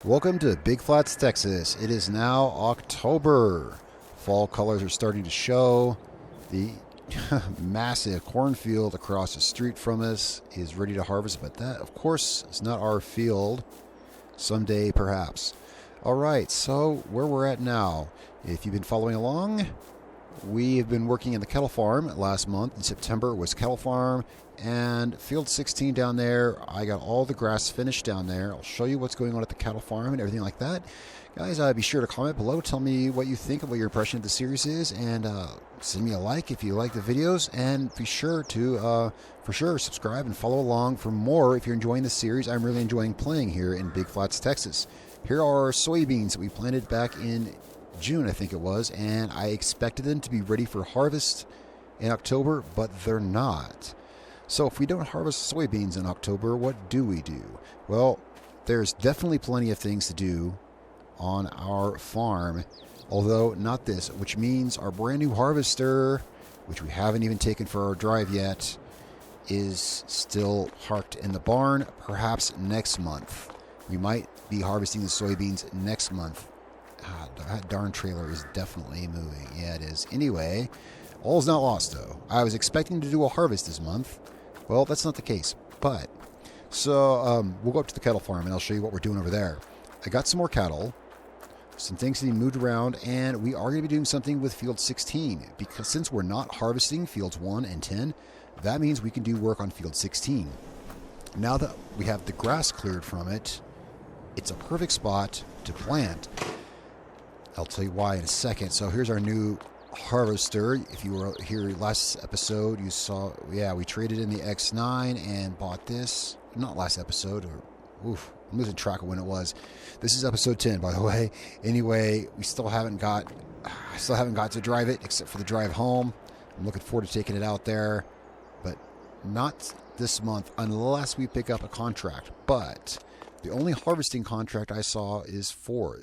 Welcome to Big Flats, Texas. It is now October. Fall colors are starting to show. The massive cornfield across the street from us is ready to harvest, but that, of course, is not our field. Someday, perhaps. All right, so where we're at now. If you've been following along, we have been working in the cattle farm last month. In September was cattle farm and field 16 down there. I got all the grass finished down there. I'll show you what's going on at the cattle farm and everything like that. Guys, be sure to comment below. Tell me what you think of what your impression of the series is, and send me a like if you like the videos, and be sure to for sure subscribe and follow along for more if you're enjoying the series. I'm really enjoying playing here in Big Flats, Texas. Here are our soybeans that we planted back in June, I think it was, and I expected them to be ready for harvest in October, but they're not. So if we don't harvest soybeans in October, what do we do? Well, there's definitely plenty of things to do on our farm, although not this, which means our brand new harvester, which we haven't even taken for our drive yet, is still parked in the barn. Perhaps next month. We might be harvesting the soybeans next month. That darn trailer is definitely moving. Yeah, it is. Anyway, all's not lost, though. I was expecting to do a harvest this month. Well, that's not the case. But, so we'll go up to the cattle farm, and I'll show you what we're doing over there. I got some more cattle, some things being moved around, and we are going to be doing something with field 16. Because since we're not harvesting fields 1 and 10, that means we can do work on field 16. Now that we have the grass cleared from it, it's a perfect spot to plant. I'll tell you why in a second. So here's our new harvester. If you were here last episode, you saw, yeah, we traded in the X9 and bought this. Not last episode, or oof, I'm losing track of when it was. This is episode 10, by the way. Anyway, I still haven't got to drive it except for the drive home. I'm looking forward to taking it out there, but not this month unless we pick up a contract. But the only harvesting contract I saw is for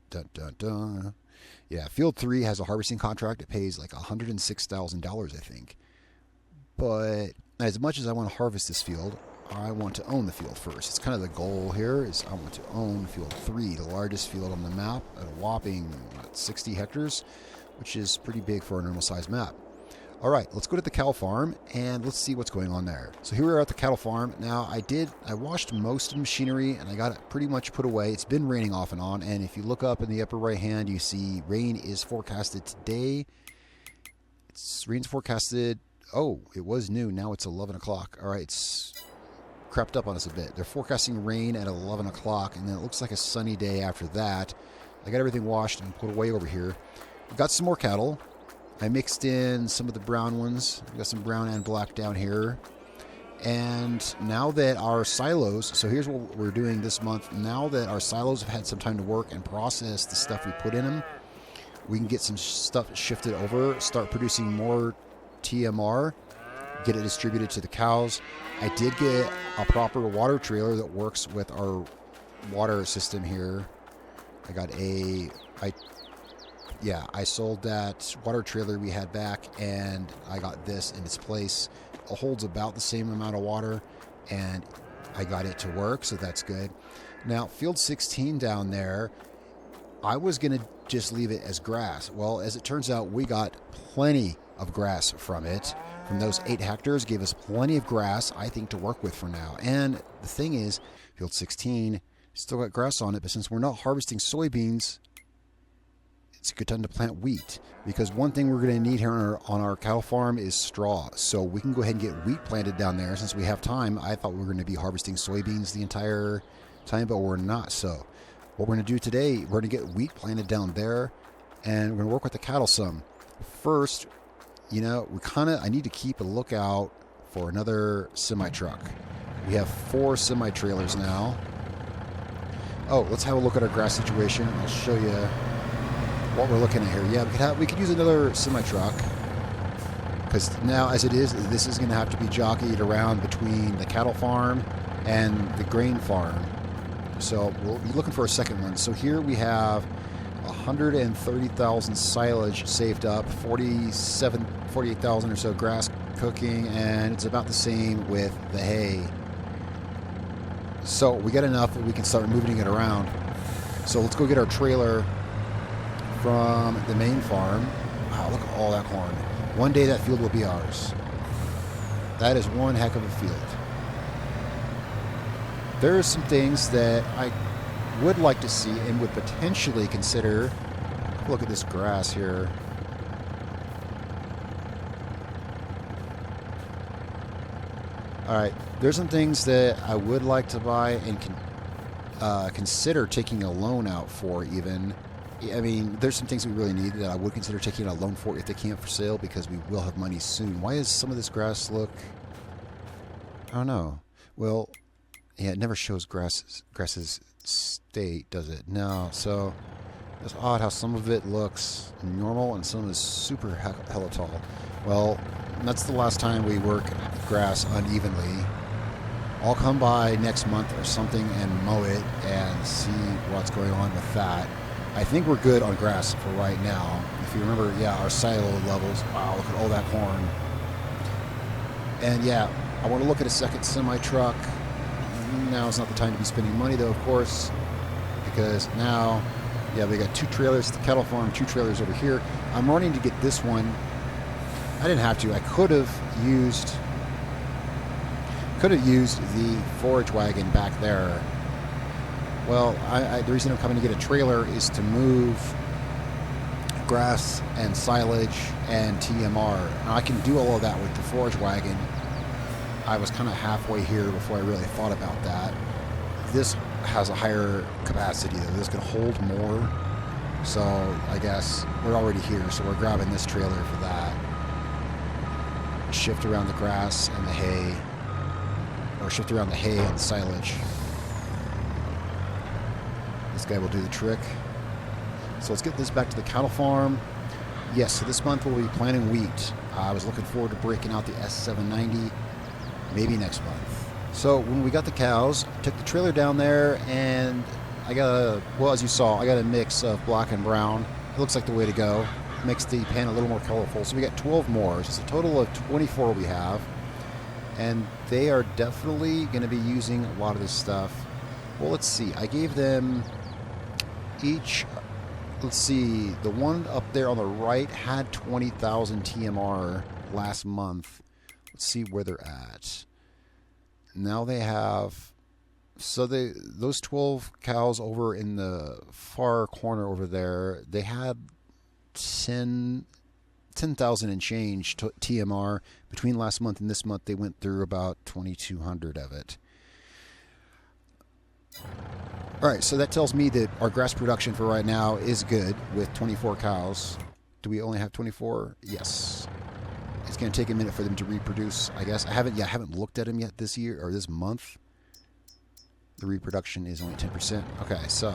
dun, dun, dun. Yeah, Field 3 has a harvesting contract. It pays like $106,000, I think. But as much as I want to harvest this field, I want to own the field first. It's kind of the goal here is I want to own Field 3, the largest field on the map, at a whopping 60 hectares, which is pretty big for a normal size map. All right, let's go to the cattle farm and let's see what's going on there. So here we are at the cattle farm. Now, I washed most of the machinery and I got it pretty much put away. It's been raining off and on, and if you look up in the upper right hand, you see rain is forecasted today. Rain's forecasted, oh, it was noon, now it's 11 o'clock. All right, it's crept up on us a bit. They're forecasting rain at 11 o'clock, and then it looks like a sunny day after that. I got everything washed and put away over here. We've got some more cattle. I mixed in some of the brown ones. We've got some brown and black down here. And now that our silos, so here's what we're doing this month. Now that our silos have had some time to work and process the stuff we put in them, we can get some stuff shifted over, start producing more TMR, get it distributed to the cows. I did get a proper water trailer that works with our water system here. I sold that water trailer we had back, and I got this in its place. It holds about the same amount of water, and I got it to work, so that's good. Now, field 16 down there, I was going to just leave it as grass. Well, as it turns out, we got plenty of grass from it. From those 8 hectares, gave us plenty of grass, I think, to work with for now. And the thing is, field 16 still got grass on it, but since we're not harvesting soybeans, it's a good time to plant wheat, because one thing we're going to need here on our cattle farm is straw. So we can go ahead and get wheat planted down there. Since we have time, I thought we were going to be harvesting soybeans the entire time, but we're not. So what we're going to do today, we're going to get wheat planted down there, and we're going to work with the cattle some. First, I need to keep a lookout for another semi-truck. We have 4 semi-trailers now. Oh, let's have a look at our grass situation. I'll show you what we're looking at here. Yeah, we could use another semi-truck, because now as it is, this is going to have to be jockeyed around between the cattle farm and the grain farm. So we'll be looking for a second one. So here we have 130,000 silage saved up, 48,000 or so grass cooking, and it's about the same with the hay. So we got enough that we can start moving it around. So let's go get our trailer from the main farm. Wow, look at all that corn. One day that field will be ours. That is one heck of a field. There are some things that I would like to see and would potentially consider. Look at this grass here. Alright, there's some things that I would like to buy and consider taking a loan out for even. I mean, there's some things we really need that I would consider taking a loan for if they can't for sale, because we will have money soon. Why does some of this grass look... I don't know. Well, yeah, it never shows grass's state, does it? No, so it's odd how some of it looks normal and some is super hella tall. Well, that's the last time we work grass unevenly. I'll come by next month or something and mow it and see what's going on with that. I think we're good on grass for right now. If you remember, yeah, our silo levels. Wow, look at all that corn. And yeah, I want to look at a second semi-truck. Now is not the time to be spending money, though, of course, because now, yeah, we got 2 trailers at the cattle farm, 2 trailers over here. I'm running to get this one. I didn't have to. I could have used the forage wagon back there. Well, the reason I'm coming to get a trailer is to move grass and silage and TMR. Now, I can do all of that with the forage wagon. I was kind of halfway here before I really thought about that. This has a higher capacity, though. This can hold more. So I guess we're already here, so we're grabbing this trailer for that. Shift around the grass and the hay, or shift around the hay and the silage. This guy will do the trick. So let's get this back to the cattle farm. Yes, so this month we'll be planting wheat. I was looking forward to breaking out the S790, maybe next month. So when we got the cows, took the trailer down there, and I got well, as you saw, I got a mix of black and brown. It looks like the way to go. Makes the pen a little more colorful. So we got 12 more. So it's a total of 24 we have. And they are definitely going to be using a lot of this stuff. Well, let's see. I gave them each, let's see, the one up there on the right had 20,000 TMR last month. Let's see where they're at. Now they have, so those 12 cows over in the far corner over there, they had 10,000 and change TMR. Between last month and this month, they went through about 2,200 of it. All right, so that tells me that our grass production for right now is good with 24 cows. Do we only have 24? Yes. It's going to take a minute for them to reproduce, I guess. I haven't looked at them yet this year or this month. The reproduction is only 10%. Okay, so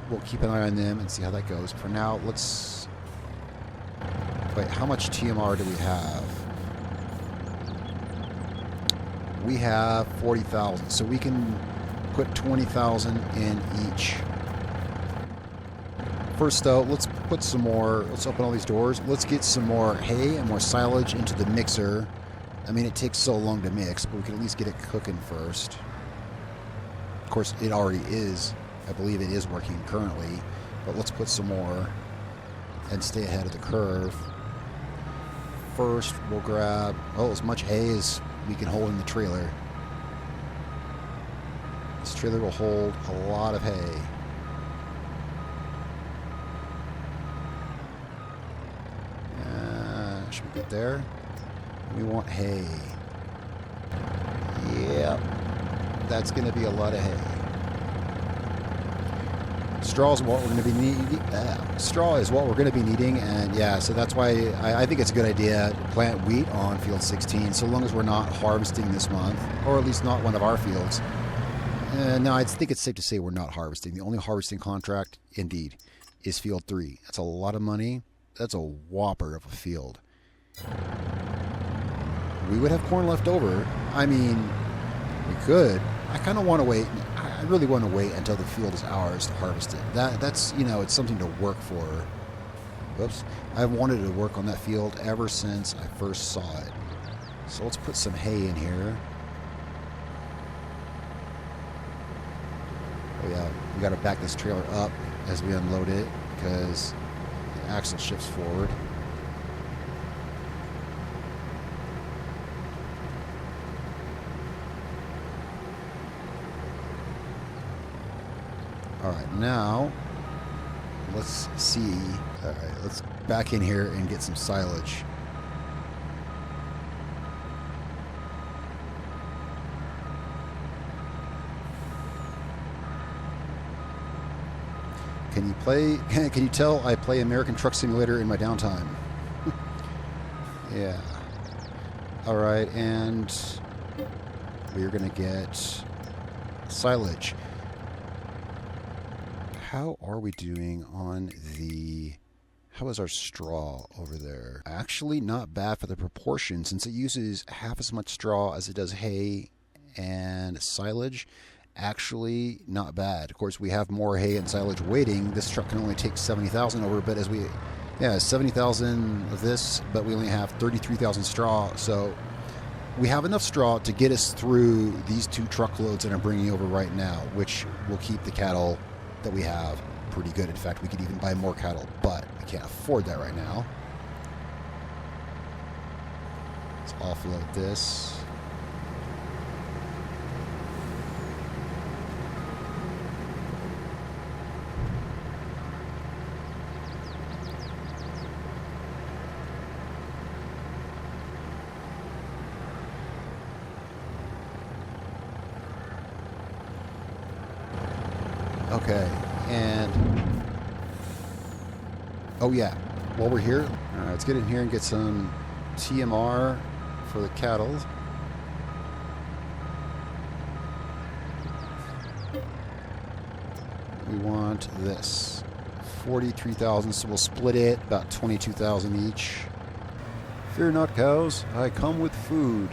we'll keep an eye on them and see how that goes. For now, let's... Wait, how much TMR do we have? We have 40,000, so we can put 20,000 in each. First, though, let's put some more... Let's open all these doors. Let's get some more hay and more silage into the mixer. I mean, it takes so long to mix, but we can at least get it cooking first. Of course, it already is. I believe it is working currently, but let's put some more and stay ahead of the curve. First, we'll grab, as much hay as we can hold in the trailer. This trailer will hold a lot of hay. Should we get there? We want hay. Yep. That's going to be a lot of hay. Straw is what we're going to be needing. Straw is what we're going to be needing, and yeah, so that's why I think it's a good idea to plant wheat on field 16, so long as we're not harvesting this month, or at least not one of our fields. No, I think it's safe to say we're not harvesting. The only harvesting contract, indeed, is field 3. That's a lot of money. That's a whopper of a field. We would have corn left over. I mean, we could. I kind of want to wait. I really want to wait until the field is ours to harvest it. That's, you know, it's something to work for. Whoops. I've wanted to work on that field ever since I first saw it. So let's put some hay in here. Oh yeah, we got to back this trailer up as we unload it because the axle shifts forward. All right, now let's see. All right, let's back in here and get some silage. Can you tell I play American Truck Simulator in my downtime? Yeah. All right, and we're gonna get silage. How are we doing on the... How is our straw over there? Actually, not bad for the proportion since it uses half as much straw as it does hay and silage. Actually, not bad. Of course, we have more hay and silage waiting. This truck can only take 70,000 over, but as we... Yeah, 70,000 of this, but we only have 33,000 straw, so we have enough straw to get us through these 2 truckloads that I'm bringing over right now, which will keep the cattle that we have pretty good. In fact, we could even buy more cattle, but we can't afford that right now. Let's offload this. Okay, and oh yeah, while we're here, let's get in here and get some TMR for the cattle. We want this 43,000, so we'll split it about 22,000 each. Fear not, cows, I come with food.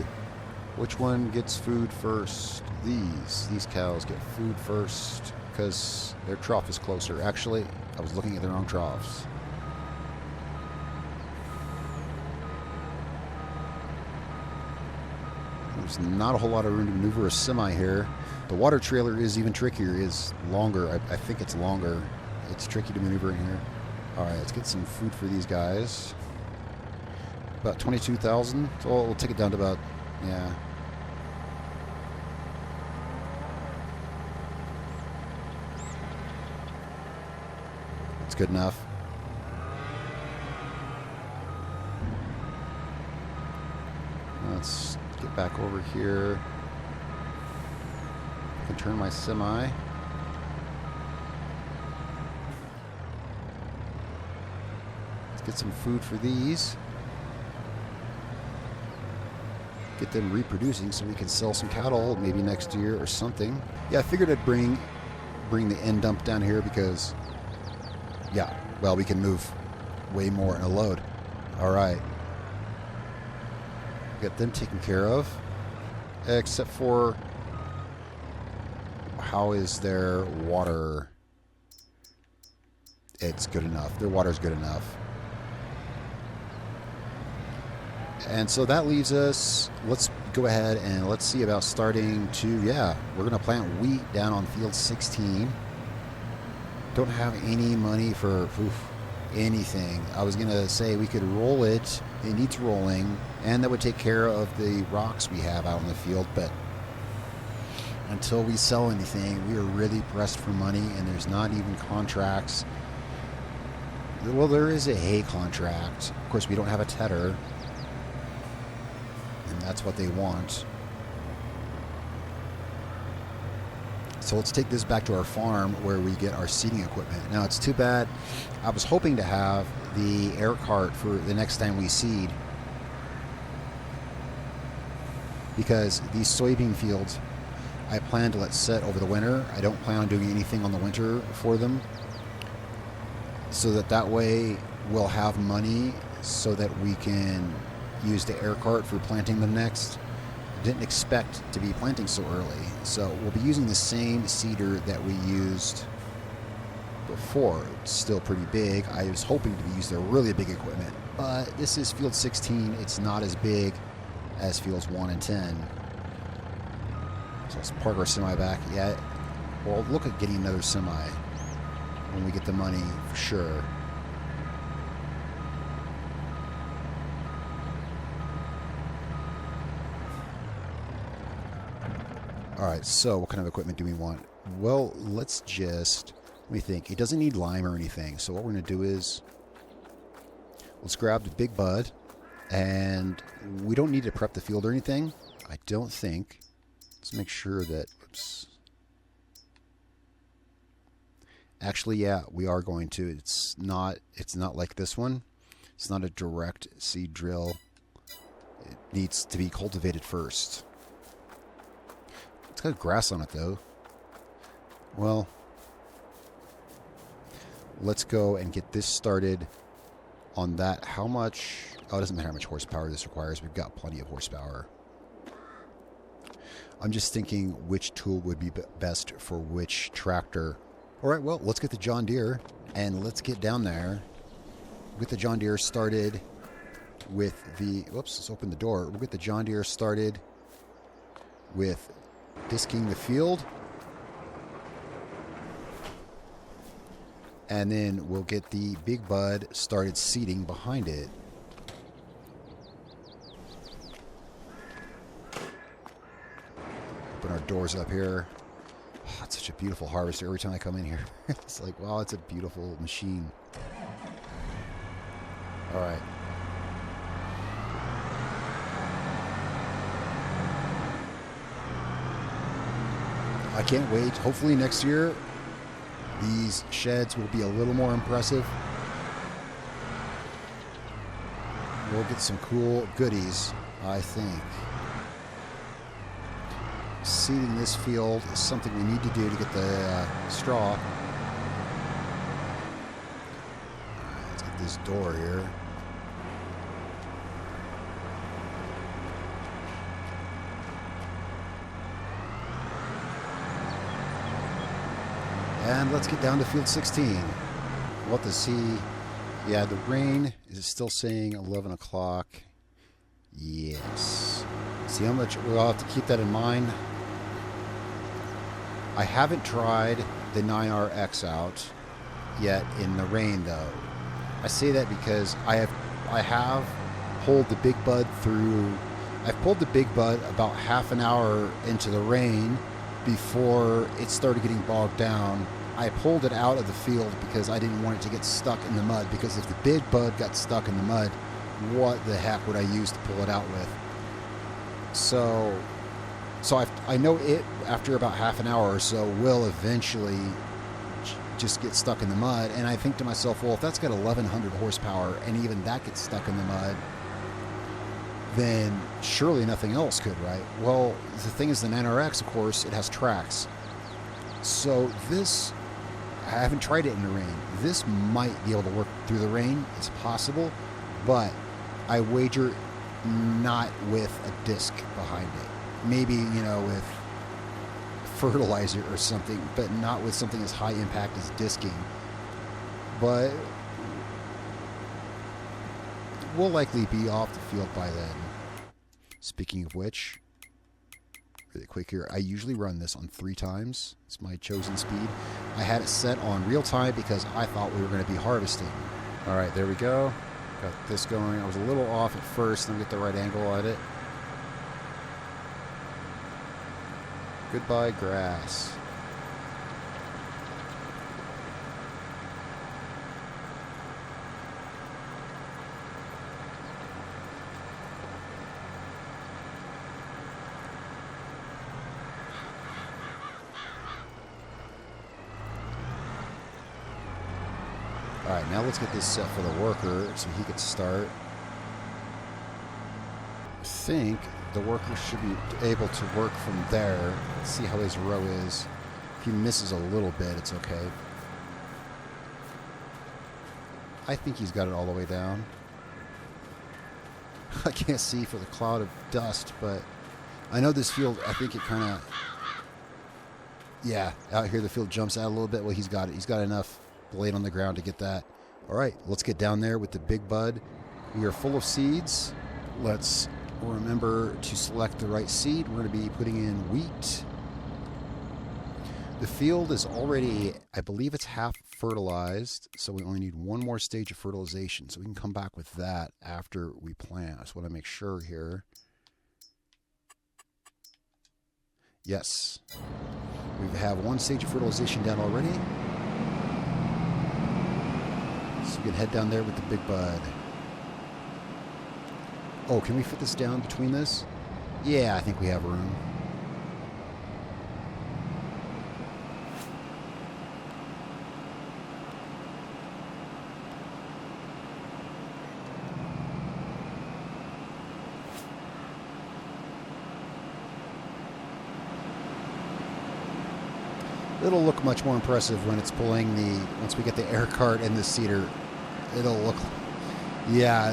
Which one gets food first? These cows get food first because their trough is closer. Actually, I was looking at the wrong troughs. There's not a whole lot of room to maneuver a semi here. The water trailer is even trickier, is longer. I think it's longer. It's tricky to maneuver in here. All right, let's get some food for these guys. About 22,000. So we'll take it down to about, yeah. That's good enough. Let's get back over here. I can turn my semi. Let's get some food for these. Get them reproducing so we can sell some cattle maybe next year or something. Yeah, I figured I'd bring the end dump down here because, yeah, well, we can move way more in a load. All right. Get them taken care of. Except for, how is their water? It's good enough. Their water's good enough. And so that leaves us, let's go ahead and let's see about starting to, yeah, we're going to plant wheat down on field 16. Don't have any money for anything. I was going to say we could roll it. It needs rolling, and that would take care of the rocks we have out in the field. But until we sell anything, we are really pressed for money, and there's not even contracts. Well, there is a hay contract. Of course, we don't have a tedder. And that's what they want. So let's take this back to our farm where we get our seeding equipment. Now, it's too bad. I was hoping to have the air cart for the next time we seed, because these soybean fields I plan to let set over the winter. I don't plan on doing anything on the winter for them, so that way we'll have money so that we can use the air cart for planting them next. Didn't expect to be planting so early, so we'll be using the same seeder that we used before. It's still pretty big. I was hoping to use their really big equipment, but this is field 16. It's not as big as fields 1 and 10. So let's park our semi back. Yeah, Well, look at getting another semi when we get the money for sure. All right, so what kind of equipment do we want? Well, let's just, let me think. It doesn't need lime or anything. So what we're going to do is, let's grab the big bud, and we don't need to prep the field or anything. I don't think. Let's make sure that, oops. Actually, yeah, we are going to. It's not like this one. It's not a direct seed drill. It needs to be cultivated first. It's got grass on it, though. Well, let's go and get this started on that. How much? Oh, it doesn't matter how much horsepower this requires. We've got plenty of horsepower. I'm just thinking which tool would be best for which tractor. All right, well, let's get the John Deere and let's get down there. We'll get the John Deere started with the... Whoops, let's open the door. We'll get the John Deere started with disking the field. And then we'll get the big bud started seeding behind it. Open our doors up here. Oh, it's such a beautiful harvester every time I come in here. It's like, wow, it's a beautiful machine. All right. I can't wait. Hopefully next year, these sheds will be a little more impressive. We'll get some cool goodies, I think. Seeding this field is something we need to do to get the straw. All right, let's get this door here. And let's get down to field 16. What to see? Yeah, the rain is still saying 11 o'clock. Yes. See how much we'll have to keep that in mind. I haven't tried the 9RX out yet in the rain, though. I say that because I have pulled the big bud through. I've pulled the big bud about half an hour into the rain before it started getting bogged down. I pulled it out of the field because I didn't want it to get stuck in the mud, because if the big bud got stuck in the mud, what the heck would I use to pull it out with? So I know it, after about half an hour or so, will eventually just get stuck in the mud. And I think to myself, well, if that's got 1,100 horsepower and even that gets stuck in the mud, then surely nothing else could, right? Well, the thing is, the 9RX, of course, it has tracks. So this, I haven't tried it in the rain. This might be able to work through the rain. It's possible, but I wager not with a disc behind it. Maybe, with fertilizer or something, but not with something as high impact as disking. But we'll likely be off the field by then. Speaking of which, really quick here, I usually run this on 3 times. It's my chosen speed. I had it set on real time because I thought we were going to be harvesting. All right, there we go. Got this going. I was a little off at first, then get the right angle at it. Goodbye, grass. All right, now let's get this set for the worker so he can start. I think the worker should be able to work from there. Let's see how his row is. If he misses a little bit, it's okay. I think he's got it all the way down. I can't see for the cloud of dust, but I know this field, I think it kind of, yeah, out here the field jumps out a little bit. Well, he's got it. He's got enough blade on the ground to get that. All right, let's get down there with the big bud. We are full of seeds. Let's remember to select the right seed. We're going to be putting in wheat. The field is already, I believe it's half fertilized, so we only need one more stage of fertilization. So we can come back with that after we plant. I just want to make sure here. Yes. We have one stage of fertilization down already. So we can head down there with the big bud. Oh, can we fit this down between this? Yeah, I think we have room. It'll look much more impressive when it's pulling the, once we get the air cart and the seeder. It'll look, yeah,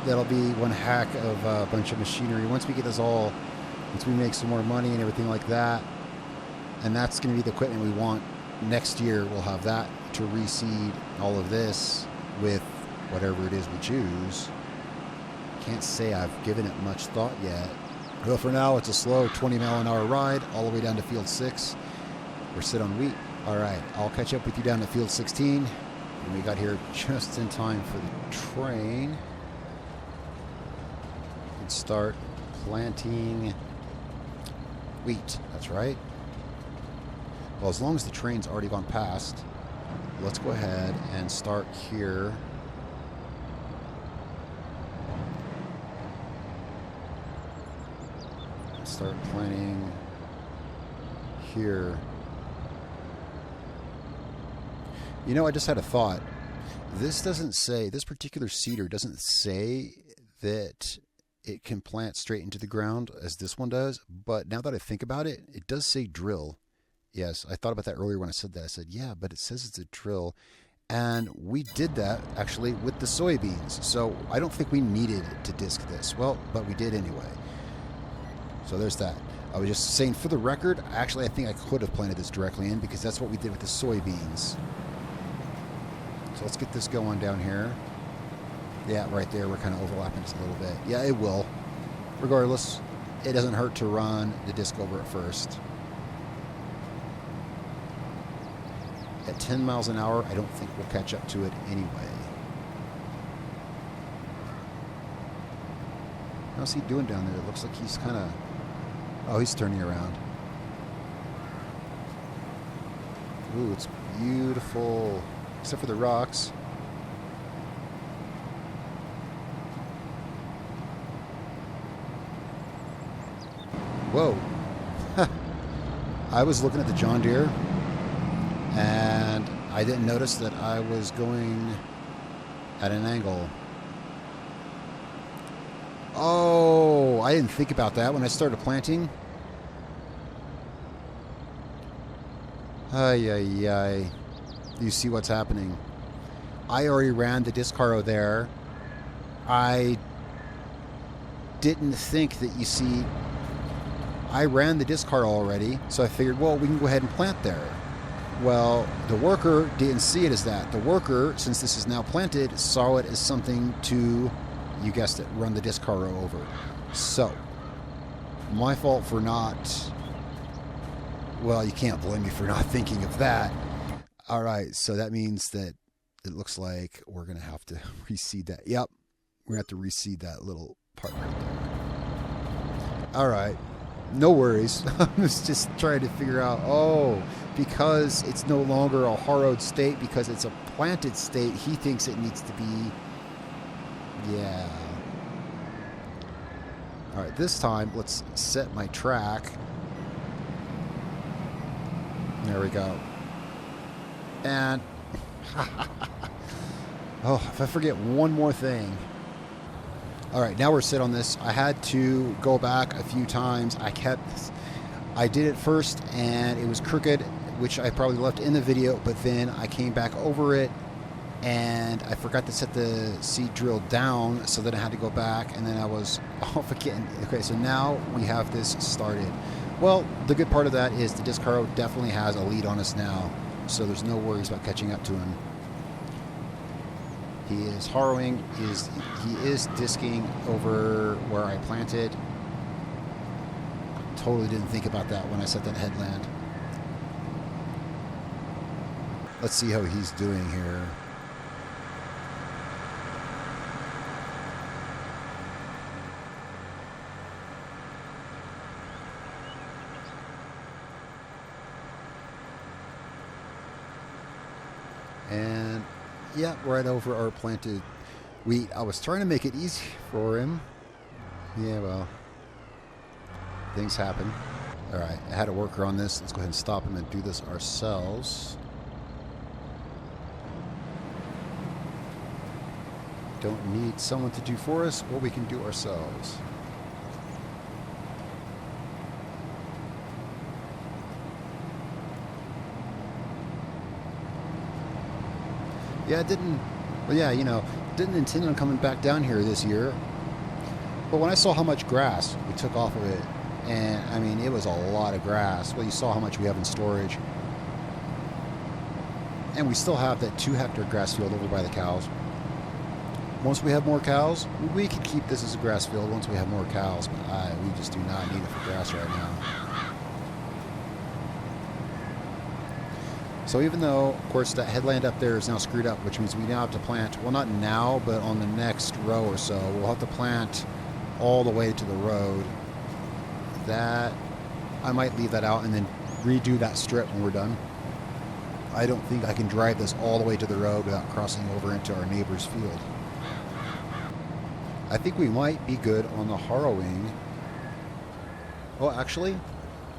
that'll be one heck of a bunch of machinery. Once we get this all, once we make some more money and everything like that, and that's going to be the equipment we want next year. We'll have that to reseed all of this with whatever it is we choose. Can't say I've given it much thought yet. Well, for now, it's a slow 20-mile-an-hour ride all the way down to field 6. We're sit on wheat. All right, I'll catch up with you down at field 16. And we got here just in time for the train. We can start planting wheat. That's right. Well, as long as the train's already gone past, let's go ahead and start here. Start planting here. You know, I just had a thought. This doesn't say, this particular seeder doesn't say that it can plant straight into the ground as this one does, but now that I think about it, it does say drill. Yes, I thought about that earlier when I said that. I said, yeah, but it says it's a drill. And we did that actually with the soybeans. So I don't think we needed to disc this. Well, but we did anyway. So there's that. I was just saying for the record, actually I think I could have planted this directly in because that's what we did with the soybeans. So let's get this going down here. Yeah, right there. We're kind of overlapping just a little bit. Yeah, it will. Regardless, it doesn't hurt to run the disc over it first. At 10 miles an hour, I don't think we'll catch up to it anyway. How's he doing down there? It looks like he's kind of... Oh, he's turning around. Ooh, it's beautiful. Except for the rocks. Whoa. I was looking at the John Deere, and I didn't notice that I was going at an angle. Oh, I didn't think about that when I started planting. Ay, ay, ay. You see what's happening. I already ran the disc harrow there. I didn't think that, you see, I ran the disc harrow already, so I figured, well, we can go ahead and plant there. Well, the worker didn't see it as that. The worker, since this is now planted, saw it as something to, you guessed it, run the disc harrow over. So, my fault for not, well, you can't blame me for not thinking of that. All right, so that means that it looks like we're going to have to reseed that. Yep, we're going to have to reseed that little part right there. All right, no worries. I was just trying to figure out, oh, because it's no longer a harrowed state, because it's a planted state, he thinks it needs to be, yeah. All right, this time, let's set my track. There we go. And, oh, if I forget one more thing. All right, now we're set on this. I had to go back a few times. I did it first and it was crooked, which I probably left in the video, but then I came back over it and I forgot to set the seed drill down, so then I had to go back and then I was off again. Okay, so now we have this started. Well, the good part of that is the disc harrow definitely has a lead on us now, so there's no worries about catching up to him. He is harrowing, he is disking over where I planted. Totally didn't think about that when I set that headland. Let's see how he's doing here. And yeah, right over our planted wheat. I was trying to make it easy for him. Yeah, well, things happen. All right, I had a worker on this. Let's go ahead and stop him and do this ourselves. Don't need someone to do for us, or we can do ourselves. Yeah, didn't intend on coming back down here this year. But when I saw how much grass we took off of it, and I mean, it was a lot of grass. Well, you saw how much we have in storage. And we still have that 2-hectare grass field over by the cows. Once we have more cows, we could keep this as a grass field once we have more cows, but we just do not need it for grass right now. So even though, of course, that headland up there is now screwed up, which means we now have to plant, well, not now, but on the next row or so, we'll have to plant all the way to the road. That, I might leave that out and then redo that strip when we're done. I don't think I can drive this all the way to the road without crossing over into our neighbor's field. I think we might be good on the harrowing. Well, actually,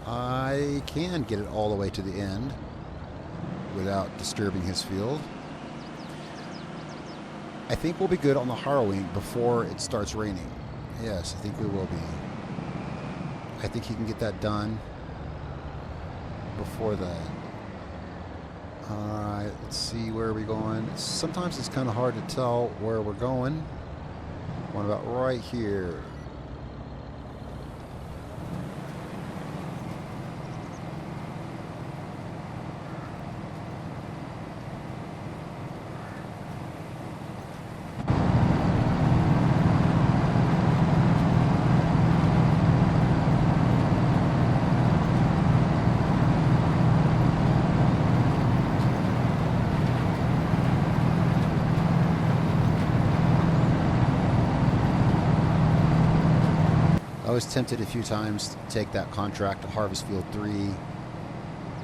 I can get it all the way to the end without disturbing his field. I think we'll be good on the harrowing before it starts raining. Yes, I think we will be. I think he can get that done before that. Alright, let's see, where are we going? Sometimes it's kind of hard to tell where we're going. What about right here? I was tempted a few times to take that contract to Harvest Field 3.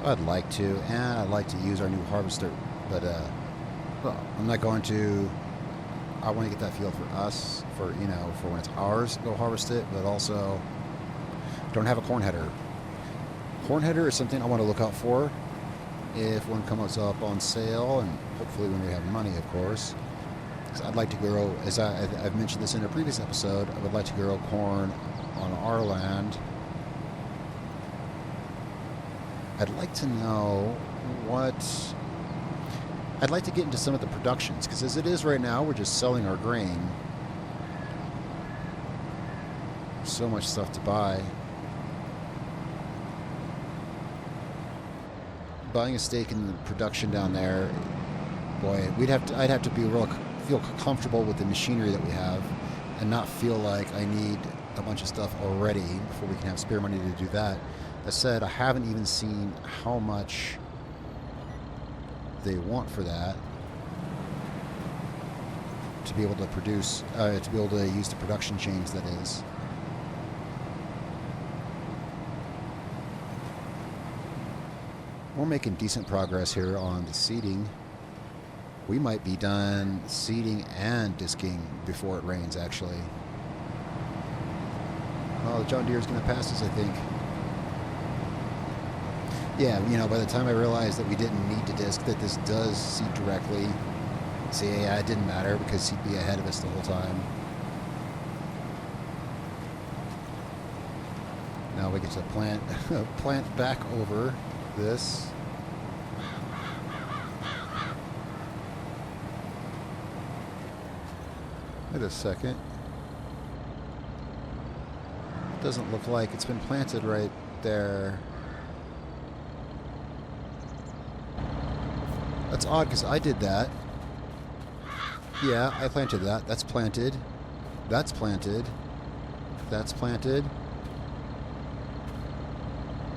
I'd like to, and I'd like to use our new harvester, but well, I'm not going to. I want to get that field for us, for when it's ours, go harvest it, but also don't have a corn header. Corn header is something I want to look out for if one comes up on sale, and hopefully when we have money, of course. Because I'd like to grow, as I've mentioned this in a previous episode, I would like to grow corn on our land. I'd like to know I'd like to get into some of the productions, because as it is right now, we're just selling our grain. So much stuff to buy. Buying a stake in the production down there, boy, I'd have to be feel comfortable with the machinery that we have, and not feel like I need a bunch of stuff already before we can have spare money to do that. That said, I haven't even seen how much they want for that to be able to produce, to be able to use the production chains, that is. We're making decent progress here on the seeding. We might be done seeding and disking before it rains, actually. Oh, the John Deere is going to pass us, I think. Yeah, by the time I realized that we didn't need to disc, that this does seed directly. See, yeah, it didn't matter because he'd be ahead of us the whole time. Now we get to plant back over this. Wait a second. Doesn't look like it's been planted right there. That's odd because I did that. Yeah, I planted that. That's planted. That's planted. That's planted.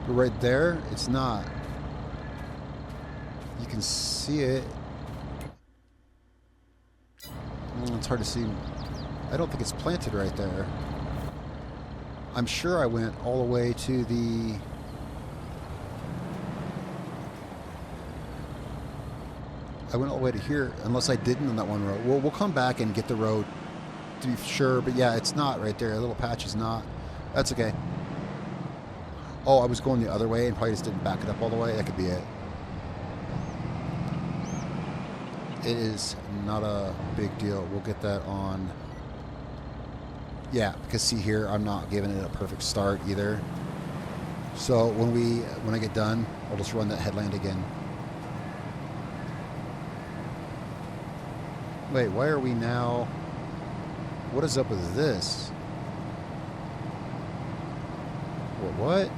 But right there, it's not. You can see it. It's hard to see. I don't think it's planted right there. I'm sure I went all the way to the... I went all the way to here, unless I didn't on that one row. We'll come back and get the road to be sure, but yeah, it's not right there. A little patch is not. That's okay. Oh, I was going the other way and probably just didn't back it up all the way. That could be it. It is not a big deal. We'll get that on. Yeah, because see here, I'm not giving it a perfect start either. So when I get done, I'll just run that headland again. Wait, why are we now... What is up with this? What?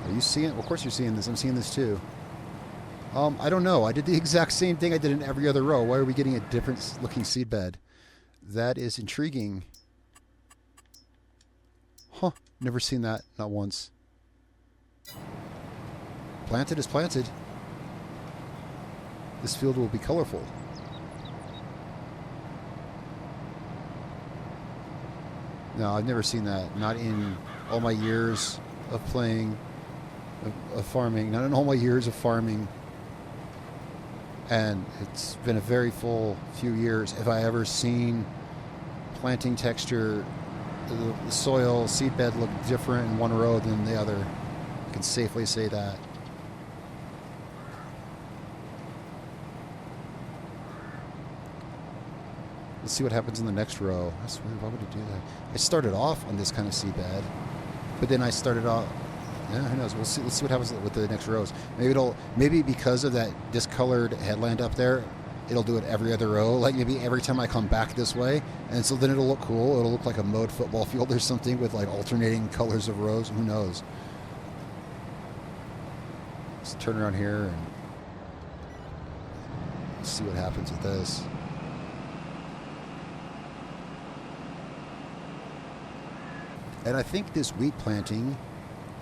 Are you seeing it? Well, of course you're seeing this. I'm seeing this too. I don't know. I did the exact same thing I did in every other row. Why are we getting a different looking seed bed? That is intriguing. Huh. Never seen that. Not once. Planted is planted. This field will be colorful. No, I've never seen that. Not in all my years of playing, of farming. Not in all my years of farming. And it's been a very full few years. Have I ever seen planting texture, the soil, seedbed look different in one row than the other? I can safely say that. Let's see what happens in the next row. That's weird. Why would it do that? I started off on this kind of seedbed, but then I started off. Yeah, who knows? We'll see. Let's see what happens with the next rows. Maybe because of that discolored headland up there, it'll do it every other row. Like maybe every time I come back this way, and so then it'll look cool. It'll look like a mowed football field or something with like alternating colors of rows. Who knows? Let's turn around here and see what happens with this. And I think this wheat planting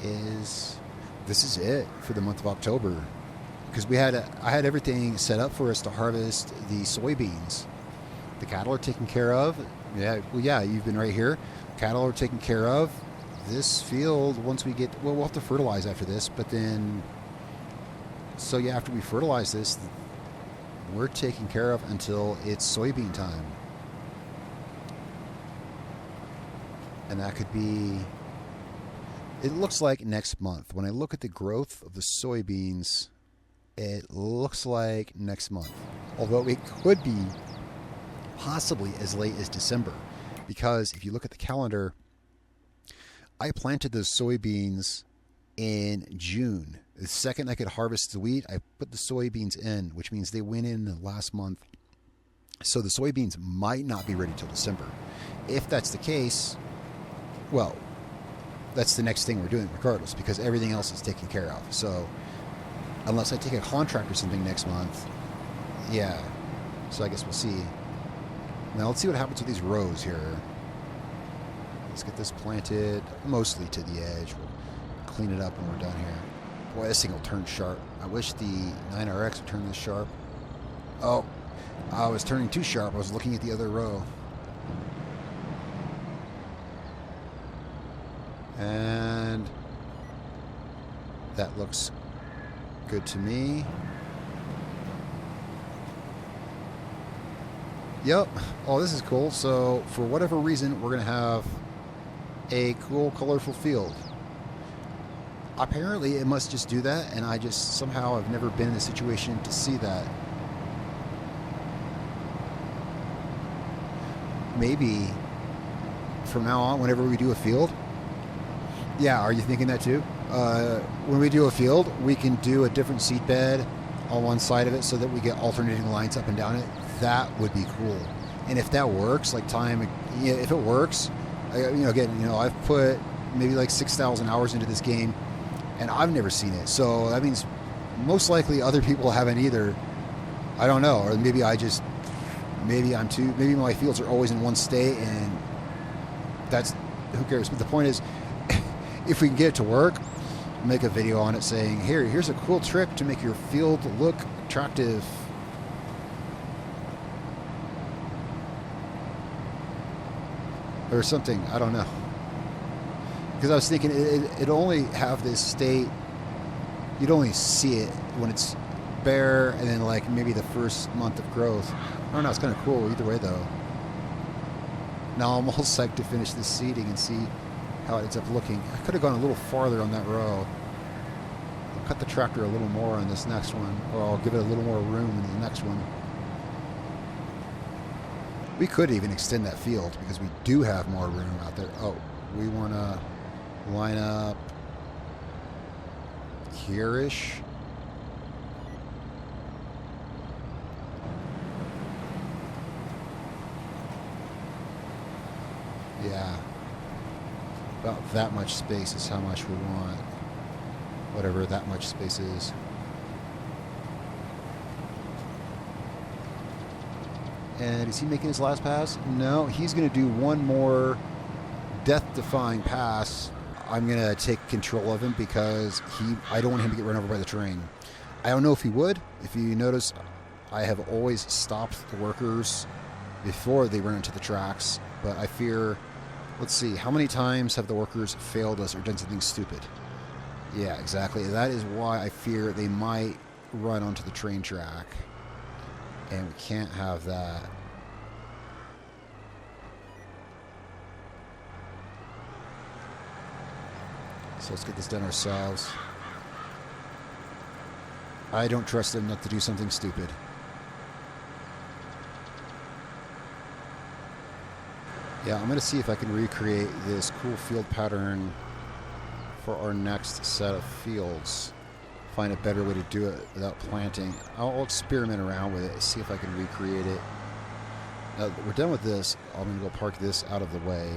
this is it for the month of October, because I had everything set up for us to harvest the soybeans. The cattle are taken care of. Yeah, well, yeah, you've been right here. Cattle are taken care of. This field, once we get, well, we'll have to fertilize after this, but then, so yeah, after we fertilize this, we're taken care of until it's soybean time. And that could be, it looks like next month. When I look at the growth of the soybeans, it looks like next month. Although it could be possibly as late as December. Because if you look at the calendar, I planted those soybeans in June. The second I could harvest the wheat, I put the soybeans in, which means they went in the last month. So the soybeans might not be ready till December. If that's the case, well, that's the next thing we're doing regardless, because everything else is taken care of. So unless I take a contract or something next month, yeah. So I guess we'll see. Now let's see what happens with these rows here. Let's get this planted mostly to the edge. We'll clean it up when we're done here. Boy, this thing will turn sharp. I wish the 9RX would turn this sharp. Oh, I was turning too sharp. I was looking at the other row. And that looks good to me. Yep. Oh, this is cool. So for whatever reason, we're going to have a cool, colorful field. Apparently, it must just do that, and I just somehow have never been in a situation to see that. Maybe from now on, whenever we do a field, yeah, are you thinking that too? When we do a field, we can do a different seed bed on one side of it so that we get alternating lines up and down it. That would be cool. And if that works, like time, if it works, again, I've put maybe like 6,000 hours into this game, and I've never seen it. So that means most likely other people haven't either. I don't know, or maybe maybe my fields are always in one state, and that's, who cares? But the point is, if we can get it to work, make a video on it saying, here's a cool trick to make your field look attractive. Or something, I don't know. Because I was thinking it'd only have this state, you'd only see it when it's bare and then like maybe the first month of growth. I don't know, it's kind of cool either way though. Now I'm all psyched to finish this seeding and see how it ends up looking. I could have gone a little farther on that row. I'll cut the tractor a little more on this next one, or I'll give it a little more room in the next one. We could even extend that field because we do have more room out there. Oh, we want to line up here-ish. Yeah. About that much space is how much we want. Whatever that much space is. And is he making his last pass? No, he's going to do one more death-defying pass. I'm going to take control of him because I don't want him to get run over by the train. I don't know if he would. If you notice, I have always stopped the workers before they run into the tracks. But I fear, let's see, how many times have the workers failed us or done something stupid? Yeah, exactly. That is why I fear they might run onto the train track. And we can't have that. So let's get this done ourselves. I don't trust them not to do something stupid. Yeah, I'm going to see if I can recreate this cool field pattern for our next set of fields. Find a better way to do it without planting. I'll experiment around with it, see if I can recreate it. Now that we're done with this, I'm going to go park this out of the way.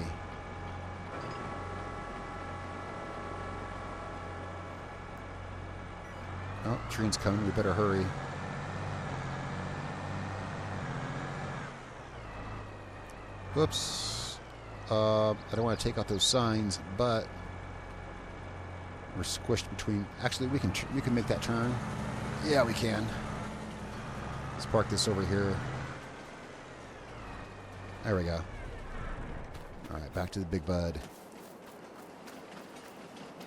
Oh, train's coming, we better hurry. Whoops. I don't want to take out those signs, but we're squished between. Actually, we can make that turn. Yeah, we can. Let's park this over here. There we go. All right, back to the Big Bud.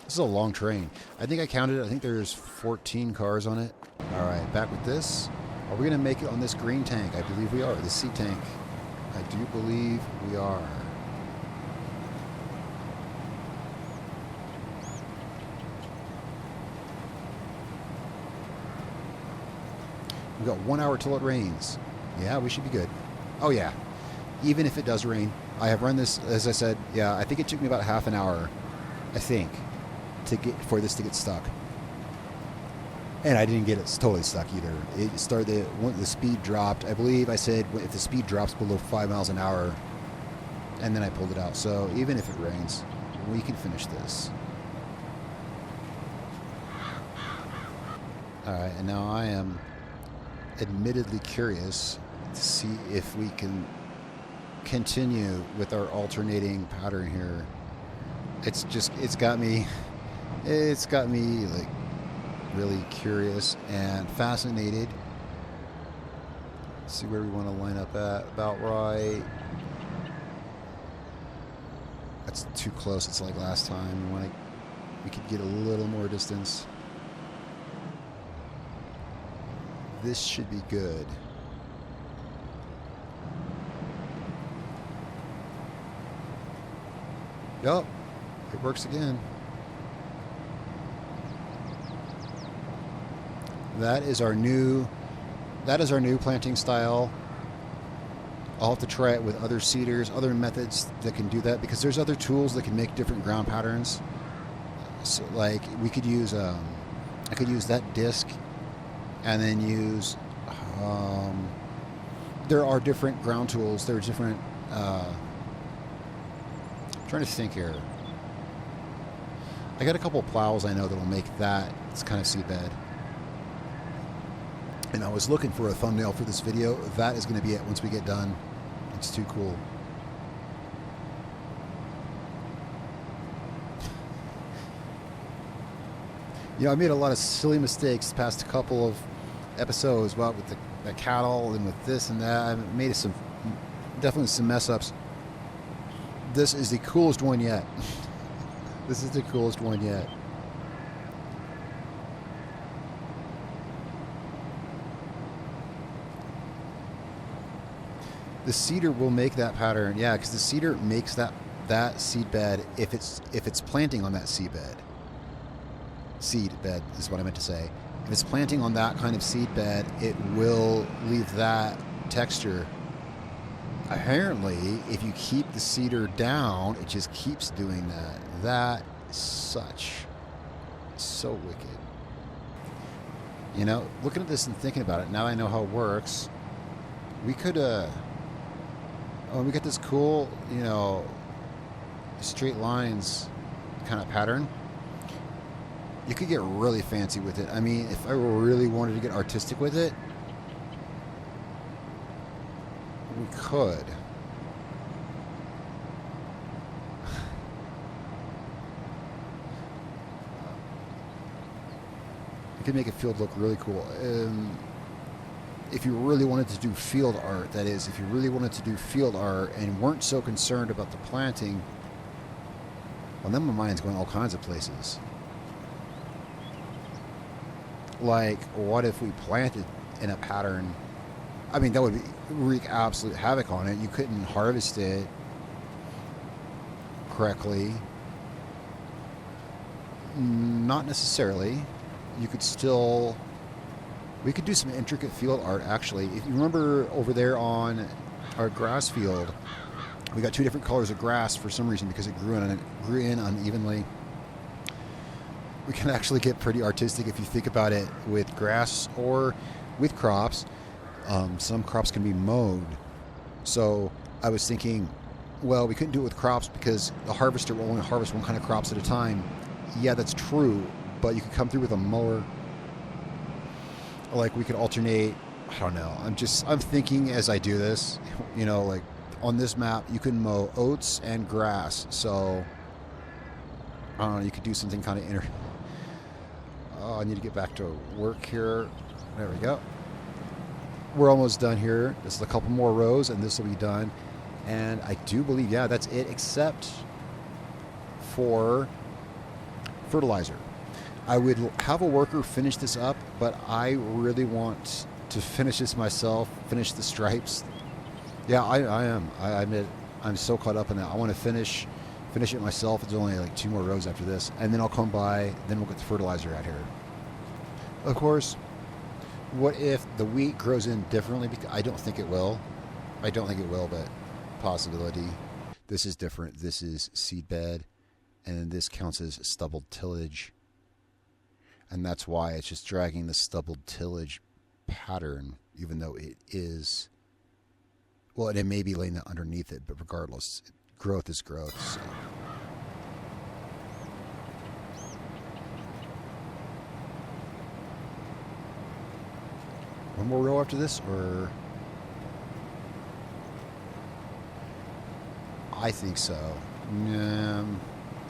This is a long train. I think I counted it. I think there's 14 cars on it. All right, back with this. Are we going to make it on this green tank? I believe we are. The C tank. I do believe we are. We've got 1 hour till it rains. Yeah, we should be good. Oh, yeah. Even if it does rain. I have run this, as I said, yeah, I think it took me about half an hour, I think, for this to get stuck. And I didn't get it totally stuck either. It started, the speed dropped. I believe I said if the speed drops below 5 miles an hour, and then I pulled it out. So even if it rains, we can finish this. All right, and now I am admittedly curious to see if we can continue with our alternating pattern here. It's got me like really curious and fascinated. Let's see where we want to line up at. About right. That's too close. It's like last time. We could get a little more distance. This should be good. Yup, it works again. That is our new planting style. I'll have to try it with other seeders, other methods that can do that, because there's other tools that can make different ground patterns. So like we could use, I could use that disc and then use, there are different ground tools. There are different, I'm trying to think here. I got a couple plows I know that will make that kind of seedbed. And I was looking for a thumbnail for this video. That is going to be it once we get done. It's too cool. You know, I made a lot of silly mistakes the past couple of episodes about with the cattle and with this and that. I made some, definitely some mess ups. This is the coolest one yet. This is the coolest one yet. The cedar will make that pattern, yeah, because the cedar makes that seed bed if it's planting on that seed bed. Seed bed is what I meant to say. If it's planting on that kind of seed bed, it will leave that texture. Apparently, if you keep the cedar down, it just keeps doing that. That is so wicked. You know, looking at this and thinking about it, now I know how it works. We could, we got this cool, you know, straight lines kind of pattern. You could get really fancy with it. I mean, if I really wanted to get artistic with it, we could. You could make a field look really cool. If you really wanted to do field art, that is, if you really wanted to do field art and weren't so concerned about the planting, well, then my mind's going all kinds of places. Like, what if we planted in a pattern? I mean, that would wreak absolute havoc on it. You couldn't harvest it correctly. Not necessarily. You could still... We could do some intricate field art, actually. If you remember over there on our grass field, we got two different colors of grass for some reason because it grew in unevenly. We can actually get pretty artistic if you think about it with grass or with crops. Some crops can be mowed. So I was thinking, well, we couldn't do it with crops because the harvester will only harvest one kind of crops at a time. Yeah, that's true, but you could come through with a mower. Like, we could alternate. I don't know. I'm thinking as I do this, you know, like on this map, you can mow oats and grass. So I don't know, you could do something kind of Oh, I need to get back to work here. There we go. We're almost done here. This is a couple more rows, and this will be done. And I do believe, yeah, that's it, except for fertilizer. I would have a worker finish this up, but I really want to finish this myself, finish the stripes. Yeah, I am. I admit, I'm so caught up in that. I want to finish it myself. It's only like 2 more rows after this, and then I'll come by, then we'll get the fertilizer out here. Of course, what if the wheat grows in differently? Because I don't think it will. But possibility. This is different. This is seed bed, and this counts as stubbled tillage. And that's why it's just dragging the stubbled tillage pattern, even though it is, well, it may be laying that underneath it, but regardless, growth is growth. So. One more row after this, or? I think so.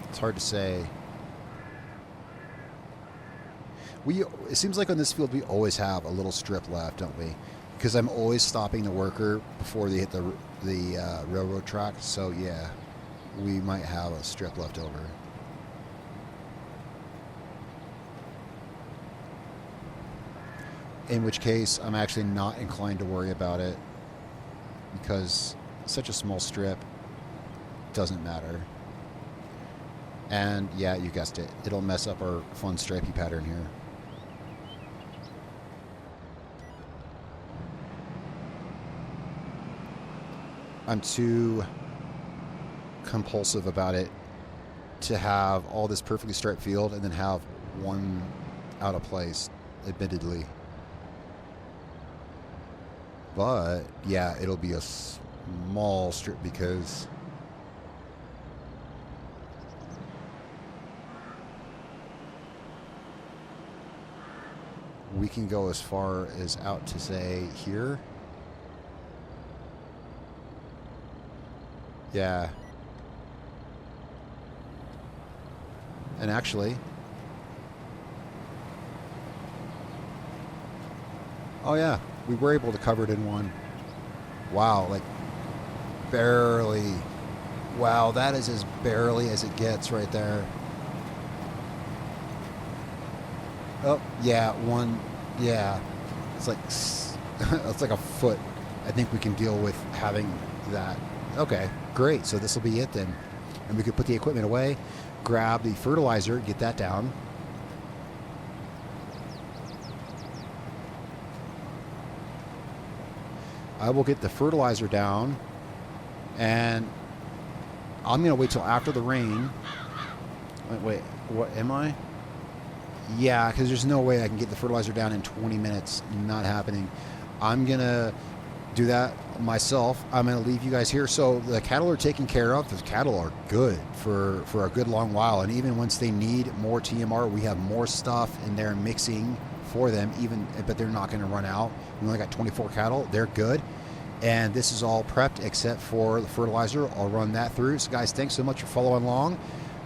It's hard to say. It seems like on this field we always have a little strip left, don't we? Because I'm always stopping the worker before they hit the railroad track. So yeah, we might have a strip left over. In which case, I'm actually not inclined to worry about it because such a small strip doesn't matter. And yeah, you guessed it. It'll mess up our fun stripey pattern here. I'm too compulsive about it to have all this perfectly striped field and then have one out of place, admittedly. But yeah, it'll be a small strip because we can go as far as out to say here. Yeah. And actually, Oh yeah, we were able to cover it in one. Wow, like barely. Wow, that is as barely as it gets right there. Oh yeah, one. Yeah, it's like it's like a foot. I think we can deal with having that. Okay, great. So this will be it then, and we could put the equipment away, grab the fertilizer, get that down. I will get the fertilizer down, and I'm going to wait till after the rain. Wait, what am I? Yeah, because there's no way I can get the fertilizer down in 20 minutes. Not happening. I'm going to do that myself. I'm going to leave you guys here. So the cattle are taken care of. The cattle are good for a good long while. And even once they need more TMR, we have more stuff in there mixing for them, but they're not going to run out. We only got 24 cattle. They're good. And this is all prepped except for the fertilizer. I'll run that through. So guys, thanks so much for following along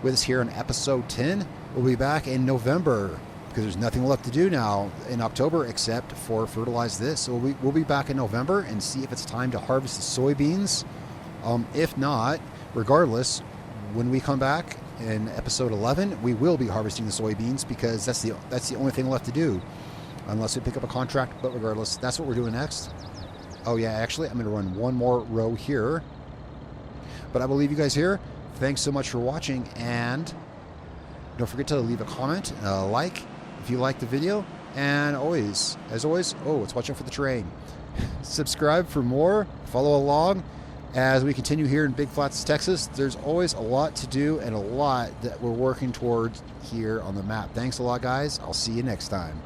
with us here on episode 10. We'll be back in November because there's nothing left to do now in October except for fertilize this. So we'll be back in November and see if it's time to harvest the soybeans. If not, regardless, when we come back in episode 11, we will be harvesting the soybeans because that's the only thing left to do, unless we pick up a contract. But regardless, that's what we're doing next. Oh yeah, actually, I'm going to run one more row here. But I will leave you guys here. Thanks so much for watching, and don't forget to leave a comment, a like if you like the video, and as always, let's watch out for the terrain. Subscribe for more. Follow along as we continue here in Big Flats, Texas. There's always a lot to do and a lot that we're working towards here on the map. Thanks a lot, guys. I'll see you next time.